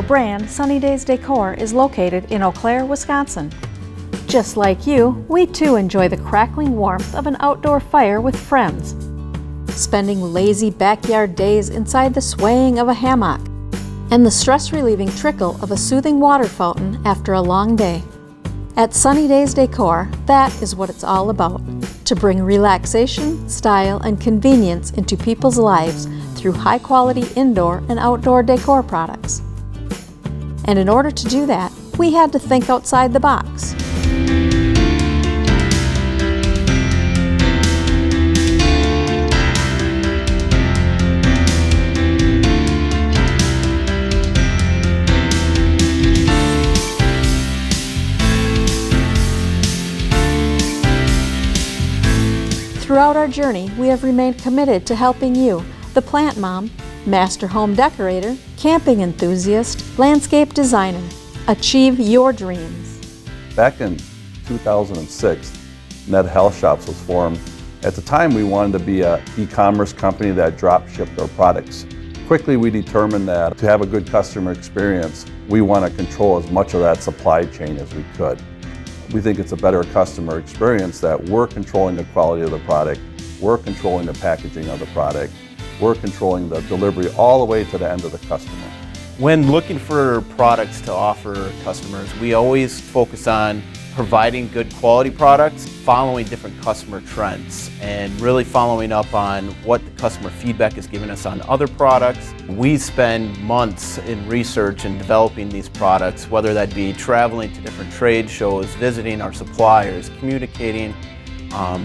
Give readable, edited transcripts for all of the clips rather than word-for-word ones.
brand, Sunnydaze Decor, is located in Eau Claire, Wisconsin. Just like you, we too enjoy the crackling warmth of an outdoor fire with friends, spending lazy backyard days inside the swaying of a hammock, and the stress-relieving trickle of a soothing water fountain after a long day. At Sunnydaze Decor, that is what it's all about, to bring relaxation, style, and convenience into people's lives through high-quality indoor and outdoor decor products. And in order to do that, we had to think outside the box. Throughout our journey, we have remained committed to helping you, the plant mom, master home decorator, camping enthusiast, landscape designer, achieve your dreams. Back in 2006, Ned Health Shops was formed. At the time, we wanted to be an e-commerce company that drop shipped our products. Quickly, we determined that to have a good customer experience, we want to control as much of that supply chain as we could. We think it's a better customer experience that we're controlling the quality of the product, we're controlling the packaging of the product, we're controlling the delivery all the way to the end of the customer. When looking for products to offer customers, we always focus on providing good quality products, following different customer trends, and really following up on what the customer feedback is giving us on other products. We spend months in research and developing these products, whether that be traveling to different trade shows, visiting our suppliers, communicating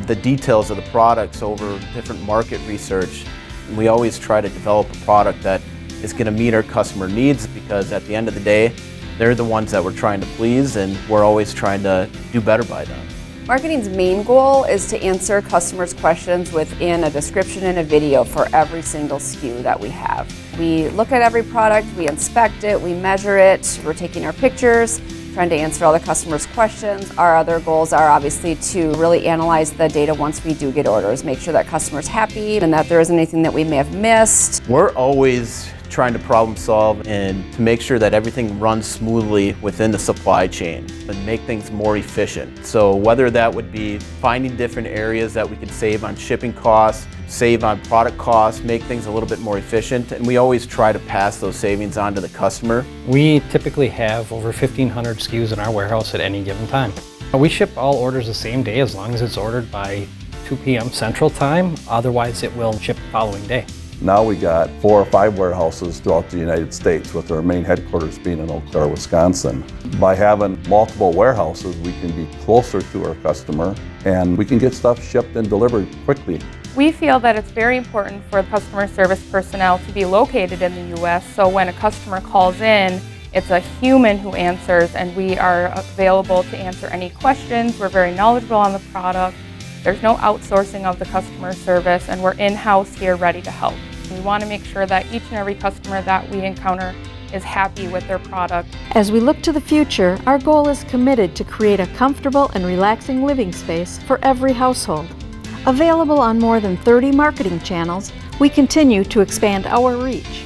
the details of the products over different market research. And we always try to develop a product that is going to meet our customer needs, because at the end of the day, they're the ones that we're trying to please, and we're always trying to do better by them. Marketing's main goal is to answer customers' questions within a description and a video for every single SKU that we have. We look at every product, we inspect it, we measure it, we're taking our pictures, trying to answer all the customers' questions. Our other goals are obviously to really analyze the data once we do get orders, make sure that customer's happy and that there isn't anything that we may have missed. We're always trying to problem solve and to make sure that everything runs smoothly within the supply chain and make things more efficient. So whether that would be finding different areas that we could save on shipping costs, save on product costs, make things a little bit more efficient, and we always try to pass those savings on to the customer. We typically have over 1,500 SKUs in our warehouse at any given time. We ship all orders the same day as long as it's ordered by 2 p.m. Central Time, otherwise it will ship the following day. Now we got 4 or 5 warehouses throughout the United States, with our main headquarters being in Eau Claire, Wisconsin. By having multiple warehouses, we can be closer to our customer and we can get stuff shipped and delivered quickly. We feel that it's very important for customer service personnel to be located in the U.S. so when a customer calls in, it's a human who answers, and we are available to answer any questions. We're very knowledgeable on the product. There's no outsourcing of the customer service, and we're in-house here ready to help. We want to make sure that each and every customer that we encounter is happy with their product. As we look to the future, our goal is committed to create a comfortable and relaxing living space for every household. Available on more than 30 marketing channels, we continue to expand our reach.